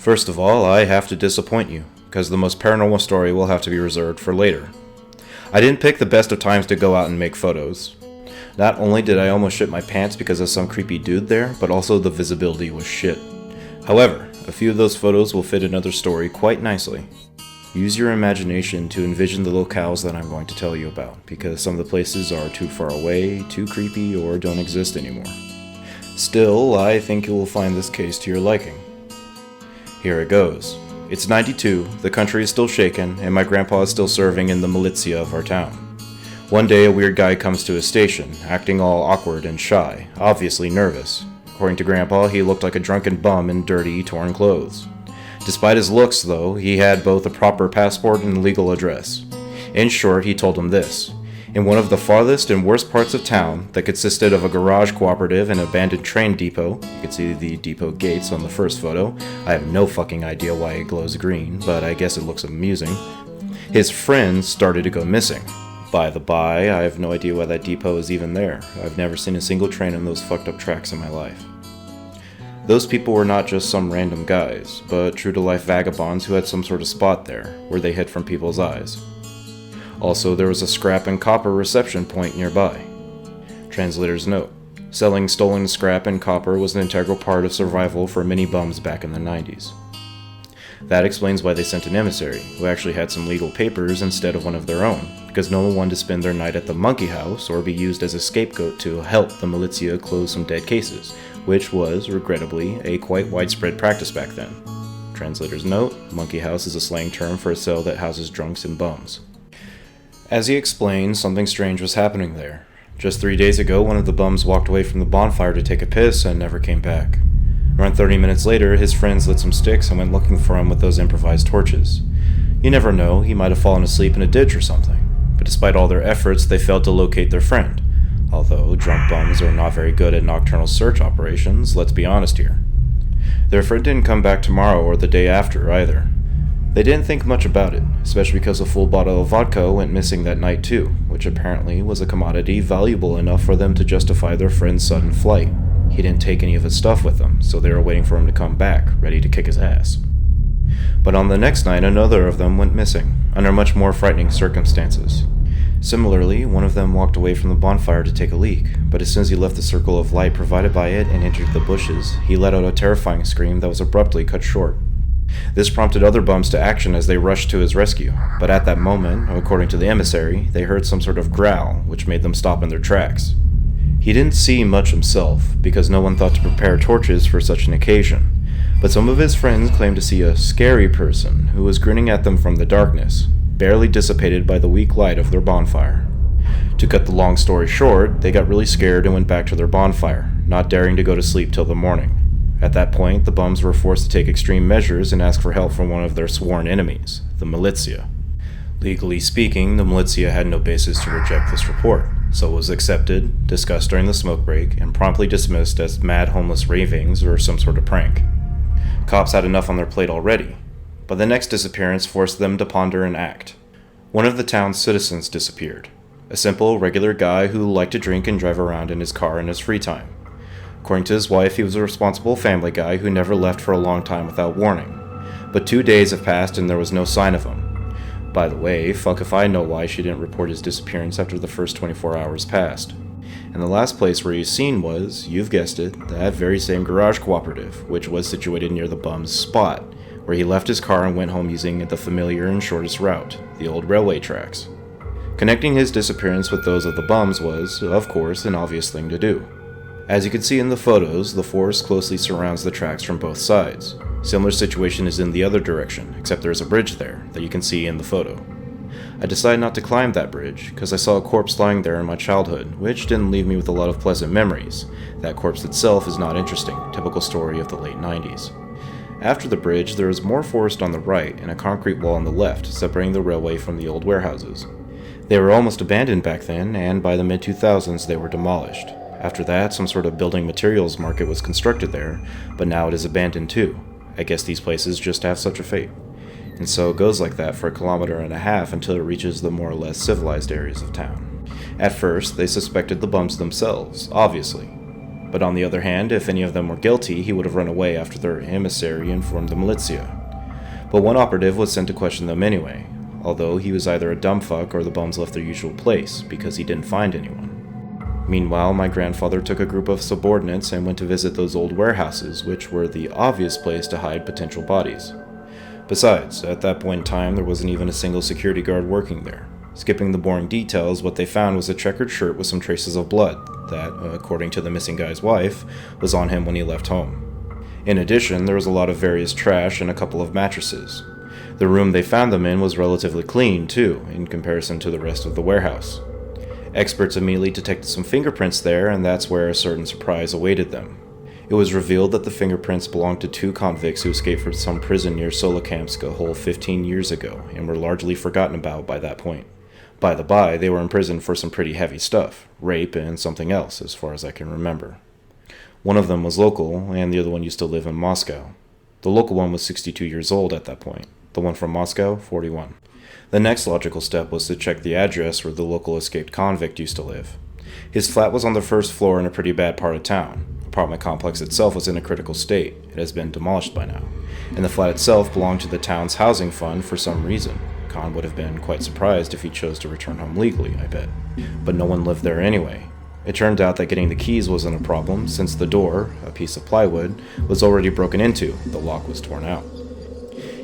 First of all, I have to disappoint you, because the most paranormal story will have to be reserved for later. I didn't pick the best of times to go out and make photos. Not only did I almost shit my pants because of some creepy dude there, but also the visibility was shit. However, a few of those photos will fit another story quite nicely. Use your imagination to envision the locales that I'm going to tell you about, because some of the places are too far away, too creepy, or don't exist anymore. Still, I think you will find this case to your liking. Here it goes. It's 92, the country is still shaken, and my grandpa is still serving in the militia of our town. One day a weird guy comes to his station, acting all awkward and shy, obviously nervous. According to Grandpa, he looked like a drunken bum in dirty, torn clothes. Despite his looks, though, he had both a proper passport and legal address. In short, he told him this. In one of the farthest and worst parts of town that consisted of a garage cooperative and abandoned train depot, you can see the depot gates on the first photo, I have no fucking idea why it glows green, but I guess it looks amusing, his friends started to go missing. By the by, I have no idea why that depot is even there. I've never seen a single train on those fucked up tracks in my life. Those people were not just some random guys, but true-to-life vagabonds who had some sort of spot there, where they hid from people's eyes. Also, there was a scrap and copper reception point nearby. Translator's note. Selling stolen scrap and copper was an integral part of survival for many bums back in the 90s. That explains why they sent an emissary, who actually had some legal papers instead of one of their own, because no one wanted to spend their night at the monkey house or be used as a scapegoat to help the militia close some dead cases, which was, regrettably, a quite widespread practice back then. Translator's note, monkey house is a slang term for a cell that houses drunks and bums. As he explained, something strange was happening there. Just 3 days ago, one of the bums walked away from the bonfire to take a piss and never came back. Around 30 minutes later, his friends lit some sticks and went looking for him with those improvised torches. You never know, he might have fallen asleep in a ditch or something. But despite all their efforts, they failed to locate their friend. Although drunk bums are not very good at nocturnal search operations, let's be honest here. Their friend didn't come back tomorrow or the day after either. They didn't think much about it, especially because a full bottle of vodka went missing that night too, which apparently was a commodity valuable enough for them to justify their friend's sudden flight. He didn't take any of his stuff with him, so they were waiting for him to come back, ready to kick his ass. But on the next night, another of them went missing, under much more frightening circumstances. Similarly, one of them walked away from the bonfire to take a leak, but as soon as he left the circle of light provided by it and entered the bushes, he let out a terrifying scream that was abruptly cut short. This prompted other bums to action as they rushed to his rescue, but at that moment, according to the emissary, they heard some sort of growl, which made them stop in their tracks. He didn't see much himself, because no one thought to prepare torches for such an occasion, but some of his friends claimed to see a scary person who was grinning at them from the darkness, barely dissipated by the weak light of their bonfire. To cut the long story short, they got really scared and went back to their bonfire, not daring to go to sleep till the morning. At that point, the bums were forced to take extreme measures and ask for help from one of their sworn enemies, the militia. Legally speaking, the militia had no basis to reject this report, so it was accepted, discussed during the smoke break, and promptly dismissed as mad homeless ravings or some sort of prank. Cops had enough on their plate already, but the next disappearance forced them to ponder and act. One of the town's citizens disappeared, a simple, regular guy who liked to drink and drive around in his car in his free time. According to his wife, he was a responsible family guy who never left for a long time without warning. But 2 days have passed and there was no sign of him. By the way, fuck if I know why she didn't report his disappearance after the first 24 hours passed. And the last place where he was seen was, you've guessed it, that very same garage cooperative, which was situated near the bum's spot, where he left his car and went home using the familiar and shortest route, the old railway tracks. Connecting his disappearance with those of the bums was, of course, an obvious thing to do. As you can see in the photos, the forest closely surrounds the tracks from both sides. Similar situation is in the other direction, except there is a bridge there that you can see in the photo. I decided not to climb that bridge, because I saw a corpse lying there in my childhood, which didn't leave me with a lot of pleasant memories. That corpse itself is not interesting, typical story of the late 90s. After the bridge, there is more forest on the right and a concrete wall on the left, separating the railway from the old warehouses. They were almost abandoned back then, and by the mid-2000s they were demolished. After that, some sort of building materials market was constructed there, but now it is abandoned too. I guess these places just have such a fate. And so it goes like that for 1.5 kilometers until it reaches the more or less civilized areas of town. At first, they suspected the bums themselves, obviously. but on the other hand, if any of them were guilty, he would have run away after their emissary informed the militia. But one operative was sent to question them anyway, although he was either a dumb fuck or the bums left their usual place, because he didn't find anyone. Meanwhile, my grandfather took a group of subordinates and went to visit those old warehouses, which were the obvious place to hide potential bodies. Besides, at that point in time, there wasn't even a single security guard working there. Skipping the boring details, what they found was a checkered shirt with some traces of blood that, according to the missing guy's wife, was on him when he left home. In addition, there was a lot of various trash and a couple of mattresses. The room they found them in was relatively clean, too, in comparison to the rest of the warehouse. Experts immediately detected some fingerprints there, and that's where a certain surprise awaited them. It was revealed that the fingerprints belonged to 2 convicts who escaped from some prison near Solokamsk a whole 15 years ago, and were largely forgotten about by that point. By the by, they were in prison for some pretty heavy stuff, rape and something else, as far as I can remember. One of them was local, and the other one used to live in Moscow. The local one was 62 years old at that point. The one from Moscow, 41. The next logical step was to check the address where the local escaped convict used to live. His flat was on the first floor in a pretty bad part of town. The apartment complex itself was in a critical state. It has been demolished by now. And the flat itself belonged to the town's housing fund for some reason. Khan would have been quite surprised if he chose to return home legally, I bet. But no one lived there anyway. It turned out that getting the keys wasn't a problem, since the door, a piece of plywood, was already broken into. The lock was torn out.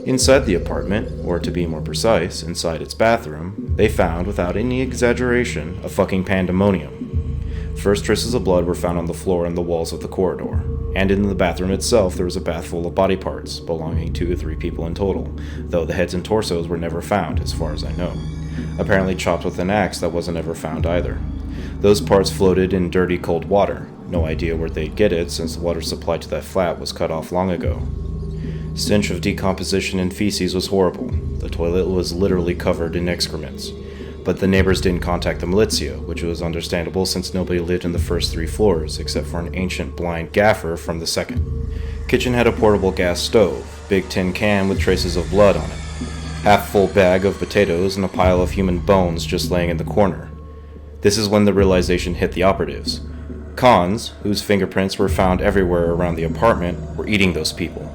Inside the apartment, or to be more precise, inside its bathroom, they found, without any exaggeration, a fucking pandemonium. First traces of blood were found on the floor and the walls of the corridor, and in the bathroom itself there was a bath full of body parts, belonging to 3 people in total, though the heads and torsos were never found, as far as I know. Apparently chopped with an axe that wasn't ever found either. Those parts floated in dirty cold water. No idea where they'd get it, since the water supply to that flat was cut off long ago. Stench of decomposition and feces was horrible. The toilet was literally covered in excrements. But the neighbors didn't contact the militia, which was understandable since nobody lived in the first 3 floors, except for an ancient blind gaffer from the second. Kitchen had a portable gas stove, big tin can with traces of blood on it, half-full bag of potatoes, and a pile of human bones just laying in the corner. This is when the realization hit the operatives. Khans, whose fingerprints were found everywhere around the apartment, were eating those people.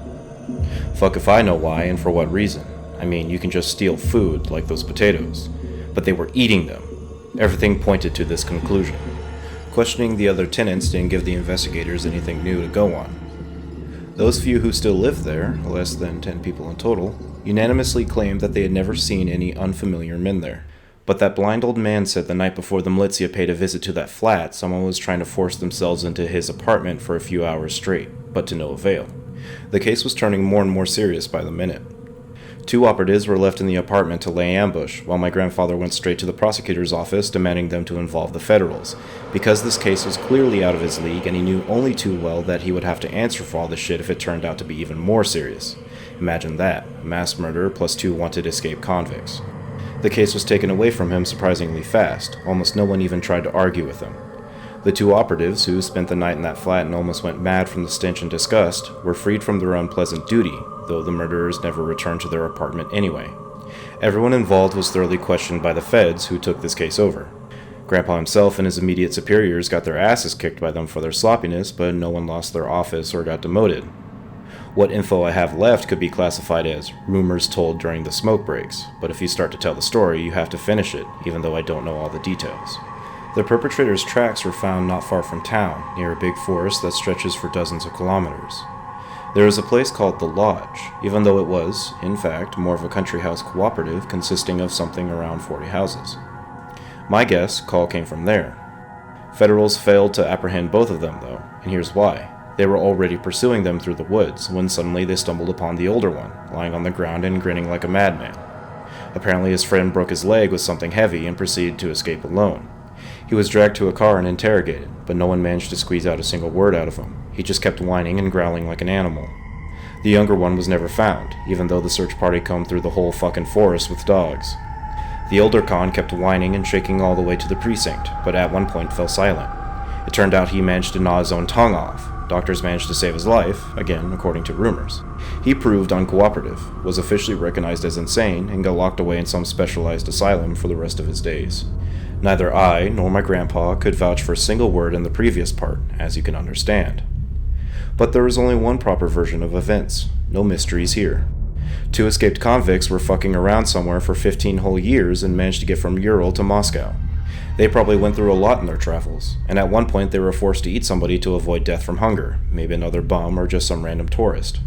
Fuck if I know why and for what reason. I mean, you can just steal food, like those potatoes. But they were eating them. Everything pointed to this conclusion. Questioning the other tenants didn't give the investigators anything new to go on. Those few who still lived there, less than 10 people in total, unanimously claimed that they had never seen any unfamiliar men there. But that blind old man said the night before the militia paid a visit to that flat, someone was trying to force themselves into his apartment for a few hours straight, but to no avail. The case was turning more and more serious by the minute. 2 operatives were left in the apartment to lay ambush, while my grandfather went straight to the prosecutor's office demanding them to involve the federals, because this case was clearly out of his league and he knew only too well that he would have to answer for all this shit if it turned out to be even more serious. Imagine that, mass murder plus 2 wanted escaped convicts. The case was taken away from him surprisingly fast. Almost no one even tried to argue with him. The 2 operatives, who spent the night in that flat and almost went mad from the stench and disgust, were freed from their unpleasant duty, though the murderers never returned to their apartment anyway. Everyone involved was thoroughly questioned by the feds, who took this case over. Grandpa himself and his immediate superiors got their asses kicked by them for their sloppiness, but no one lost their office or got demoted. What info I have left could be classified as rumors told during the smoke breaks, but if you start to tell the story, you have to finish it, even though I don't know all the details. The perpetrator's tracks were found not far from town, near a big forest that stretches for dozens of kilometers. There is a place called the Lodge, even though it was, in fact, more of a country house cooperative consisting of something around 40 houses. My guess, call came from there. Federals failed to apprehend both of them, though, and here's why. They were already pursuing them through the woods, when suddenly they stumbled upon the older one, lying on the ground and grinning like a madman. Apparently his friend broke his leg with something heavy and proceeded to escape alone. He was dragged to a car and interrogated, but no one managed to squeeze out a single word out of him. He just kept whining and growling like an animal. The younger one was never found, even though the search party combed through the whole fucking forest with dogs. The older Khan kept whining and shaking all the way to the precinct, but at one point fell silent. It turned out he managed to gnaw his own tongue off. Doctors managed to save his life, again according to rumors. He proved uncooperative, was officially recognized as insane, and got locked away in some specialized asylum for the rest of his days. Neither I nor my grandpa could vouch for a single word in the previous part, as you can understand. But there was only one proper version of events. No mysteries here. 2 escaped convicts were fucking around somewhere for 15 whole years and managed to get from Ural to Moscow. They probably went through a lot in their travels, and at one point they were forced to eat somebody to avoid death from hunger, maybe another bum or just some random tourist.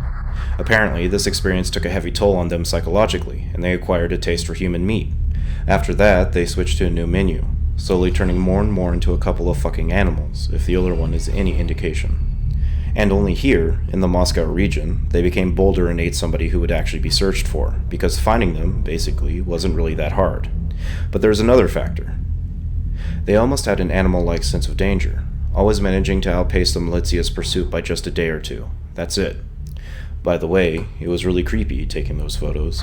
Apparently, this experience took a heavy toll on them psychologically, and they acquired a taste for human meat. After that, they switched to a new menu, slowly turning more and more into a couple of fucking animals, if the older one is any indication. And only here, in the Moscow region, they became bolder and ate somebody who would actually be searched for, because finding them, basically, wasn't really that hard. But there's another factor. They almost had an animal-like sense of danger, always managing to outpace the Militia's pursuit by just a day or two. That's it. By the way, it was really creepy taking those photos,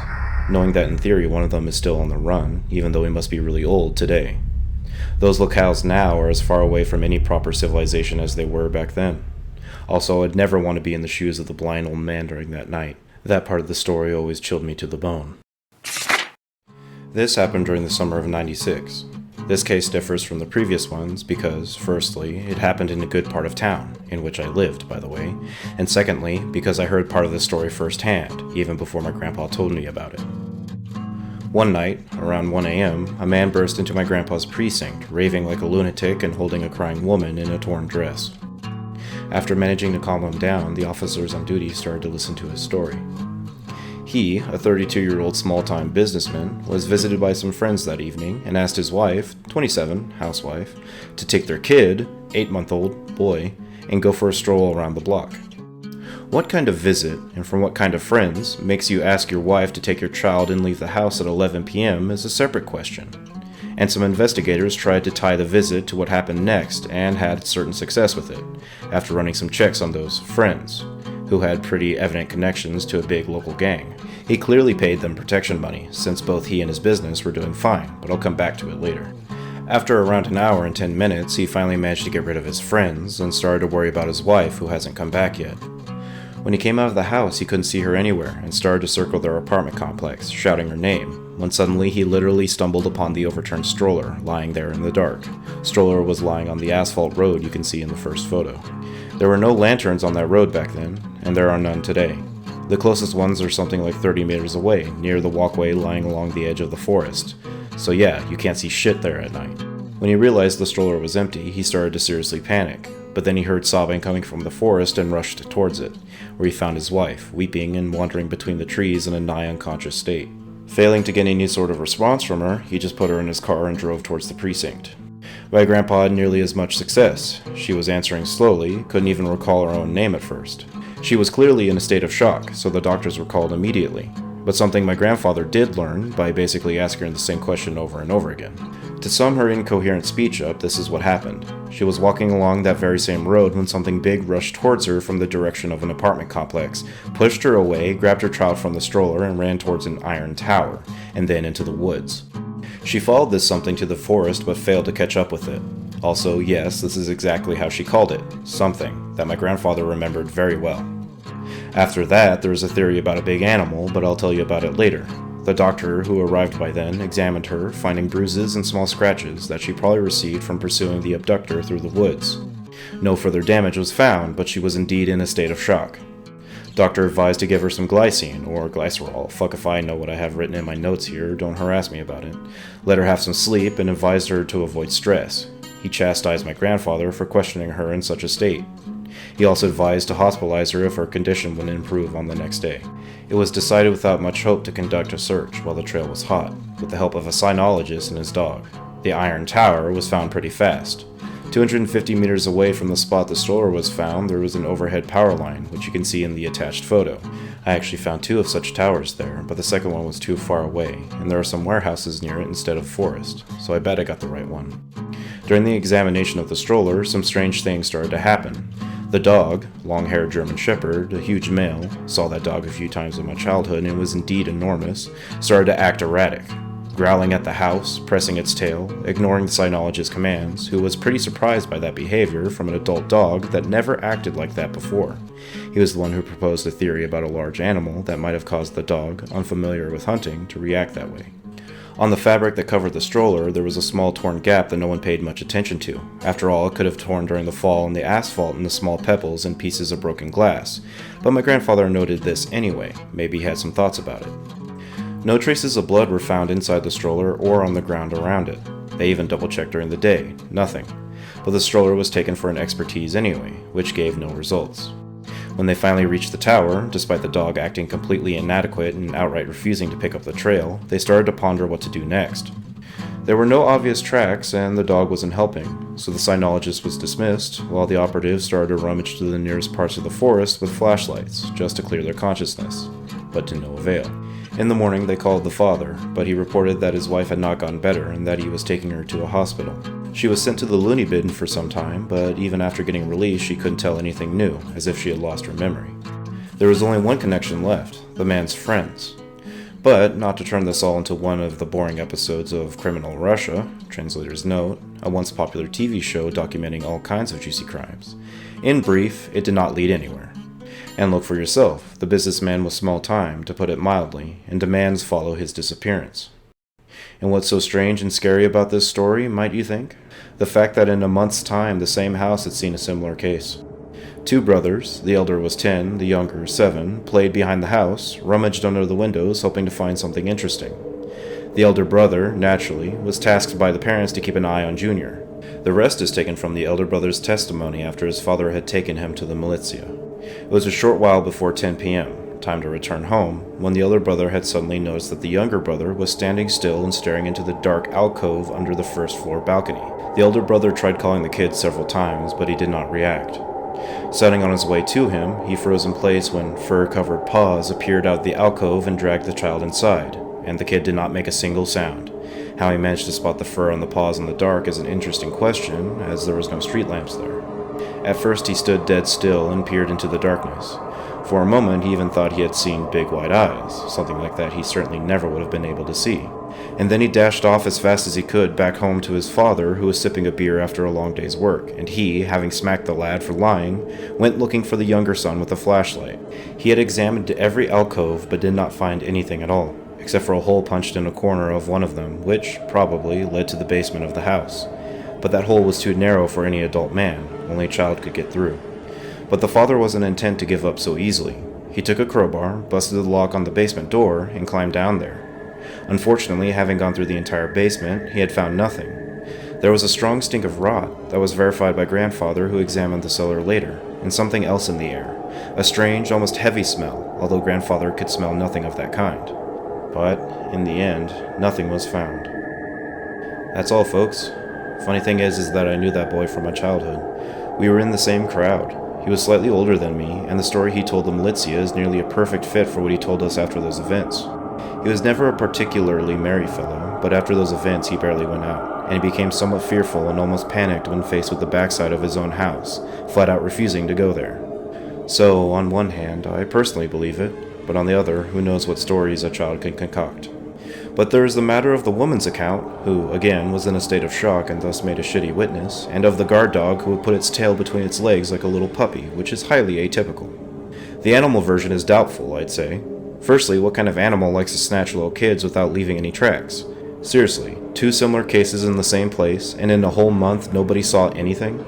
knowing that in theory one of them is still on the run, even though he must be really old today. Those locales now are as far away from any proper civilization as they were back then. Also, I'd never want to be in the shoes of the blind old man during that night. That part of the story always chilled me to the bone. This happened during the summer of '96. This case differs from the previous ones because, firstly, it happened in a good part of town, in which I lived, by the way, and secondly, because I heard part of the story firsthand, even before my grandpa told me about it. One night, around 1 a.m., a man burst into my grandpa's precinct, raving like a lunatic and holding a crying woman in a torn dress. After managing to calm him down, the officers on duty started to listen to his story. He, a 32-year-old small-time businessman, was visited by some friends that evening and asked his wife, 27, housewife, to take their kid, 8-month-old boy, and go for a stroll around the block. What kind of visit, and from what kind of friends, makes you ask your wife to take your child and leave the house at 11 p.m. is a separate question. And some investigators tried to tie the visit to what happened next and had certain success with it, after running some checks on those friends, who had pretty evident connections to a big local gang. He clearly paid them protection money, since both he and his business were doing fine, but I'll come back to it later. After around an hour and 10 minutes, he finally managed to get rid of his friends and started to worry about his wife, who hasn't come back yet. When he came out of the house, he couldn't see her anywhere and started to circle their apartment complex, shouting her name, when suddenly he literally stumbled upon the overturned stroller, lying there in the dark. Stroller was lying on the asphalt road you can see in the first photo. There were no lanterns on that road back then, and there are none today. The closest ones are something like 30 meters away, near the walkway lying along the edge of the forest. So yeah, you can't see shit there at night. When he realized the stroller was empty, he started to seriously panic, but then he heard sobbing coming from the forest and rushed towards it, where he found his wife, weeping and wandering between the trees in a nigh unconscious state. Failing to get any sort of response from her, he just put her in his car and drove towards the precinct. My grandpa had nearly as much success. She was answering slowly, couldn't even recall her own name at first. She was clearly in a state of shock, so the doctors were called immediately. But something my grandfather did learn by basically asking her the same question over and over again. To sum her incoherent speech up, this is what happened. She was walking along that very same road when something big rushed towards her from the direction of an apartment complex, pushed her away, grabbed her child from the stroller, and ran towards an iron tower, and then into the woods. She followed this something to the forest but failed to catch up with it. Also, yes, this is exactly how she called it, something, that my grandfather remembered very well. After that, there is a theory about a big animal, but I'll tell you about it later. The doctor, who arrived by then, examined her, finding bruises and small scratches that she probably received from pursuing the abductor through the woods. No further damage was found, but she was indeed in a state of shock. Doctor advised to give her some glycine, or glycerol, fuck if I know what I have written in my notes here, don't harass me about it. Let her have some sleep, and advised her to avoid stress. He chastised my grandfather for questioning her in such a state. He also advised to hospitalize her if her condition wouldn't improve on the next day. It was decided without much hope to conduct a search while the trail was hot, with the help of a cynologist and his dog. The iron tower was found pretty fast. 250 meters away from the spot the stroller was found, there was an overhead power line, which you can see in the attached photo. I actually found 2 of such towers there, but the second one was too far away, and there are some warehouses near it instead of forest, so I bet I got the right one. During the examination of the stroller, some strange things started to happen. The dog, long-haired German Shepherd, a huge male, saw that dog a few times in my childhood and it was indeed enormous, started to act erratic, growling at the house, pressing its tail, ignoring the cynologist's commands, who was pretty surprised by that behavior from an adult dog that never acted like that before. He was the one who proposed a theory about a large animal that might have caused the dog, unfamiliar with hunting, to react that way. On the fabric that covered the stroller, there was a small torn gap that no one paid much attention to. After all, it could have torn during the fall in the asphalt and the small pebbles and pieces of broken glass. But my grandfather noted this anyway. Maybe he had some thoughts about it. No traces of blood were found inside the stroller or on the ground around it. They even double-checked during the day. Nothing. But the stroller was taken for an expertise anyway, which gave no results. When they finally reached the tower, despite the dog acting completely inadequate and outright refusing to pick up the trail, they started to ponder what to do next. There were no obvious tracks, and the dog wasn't helping, so the cynologist was dismissed, while the operatives started to rummage through the nearest parts of the forest with flashlights, just to clear their consciousness, but to no avail. In the morning, they called the father, but he reported that his wife had not gotten better and that he was taking her to a hospital. She was sent to the loony bin for some time, but even after getting released, she couldn't tell anything new, as if she had lost her memory. There was only one connection left, the man's friends. But, not to turn this all into one of the boring episodes of Criminal Russia, translator's note, a once popular TV show documenting all kinds of juicy crimes. In brief, it did not lead anywhere. And look for yourself, the businessman was small time, to put it mildly, and demands follow his disappearance. And what's so strange and scary about this story, might you think? The fact that in a month's time the same house had seen a similar case. Two brothers, the elder was 10, the younger 7, played behind the house, rummaged under the windows hoping to find something interesting. The elder brother, naturally, was tasked by the parents to keep an eye on Junior. The rest is taken from the elder brother's testimony after his father had taken him to the militia. It was a short while before 10 p.m., time to return home, when the elder brother had suddenly noticed that the younger brother was standing still and staring into the dark alcove under the first floor balcony. The elder brother tried calling the kid several times, but he did not react. Setting on his way to him, he froze in place when fur-covered paws appeared out the alcove and dragged the child inside, and the kid did not make a single sound. How he managed to spot the fur on the paws in the dark is an interesting question, as there was no street lamps there. At first he stood dead still and peered into the darkness. For a moment he even thought he had seen big white eyes, something like that he certainly never would have been able to see. And then he dashed off as fast as he could back home to his father, who was sipping a beer after a long day's work, and he, having smacked the lad for lying, went looking for the younger son with a flashlight. He had examined every alcove but did not find anything at all, except for a hole punched in a corner of one of them, which, probably, led to the basement of the house. But that hole was too narrow for any adult man, only a child could get through. But the father wasn't intent to give up so easily. He took a crowbar, busted the lock on the basement door, and climbed down there. Unfortunately, having gone through the entire basement, he had found nothing. There was a strong stink of rot that was verified by grandfather, who examined the cellar later, and something else in the air. A strange, almost heavy smell, although grandfather could smell nothing of that kind. But, in the end, nothing was found. That's all, folks. Funny thing is that I knew that boy from my childhood. We were in the same crowd. He was slightly older than me, and the story he told the militia is nearly a perfect fit for what he told us after those events. He was never a particularly merry fellow, but after those events he barely went out, and he became somewhat fearful and almost panicked when faced with the backside of his own house, flat out refusing to go there. So, on one hand, I personally believe it, but on the other, who knows what stories a child can concoct. But there is the matter of the woman's account, who, again, was in a state of shock and thus made a shitty witness, and of the guard dog who would put its tail between its legs like a little puppy, which is highly atypical. The animal version is doubtful, I'd say. Firstly, what kind of animal likes to snatch little kids without leaving any tracks? Seriously, 2 similar cases in the same place, and in a whole month nobody saw anything?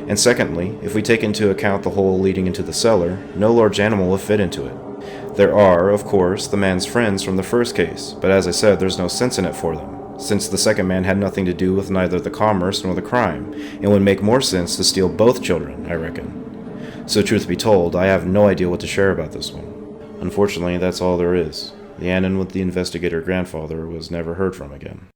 And secondly, if we take into account the hole leading into the cellar, no large animal will fit into it. There are, of course, the man's friends from the first case, but as I said, there's no sense in it for them, since the second man had nothing to do with neither the commerce nor the crime, and would make more sense to steal both children, I reckon. So truth be told, I have no idea what to share about this one. Unfortunately, that's all there is. The Anon with the investigator grandfather was never heard from again.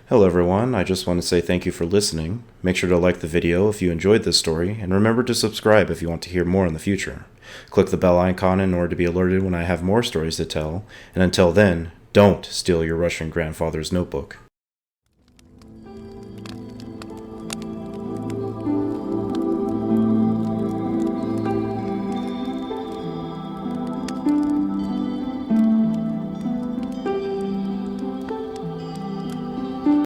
Hello everyone, I just want to say thank you for listening. Make sure to like the video if you enjoyed this story, and remember to subscribe if you want to hear more in the future. Click the bell icon in order to be alerted when I have more stories to tell, and until then, don't steal your Russian grandfather's notebook.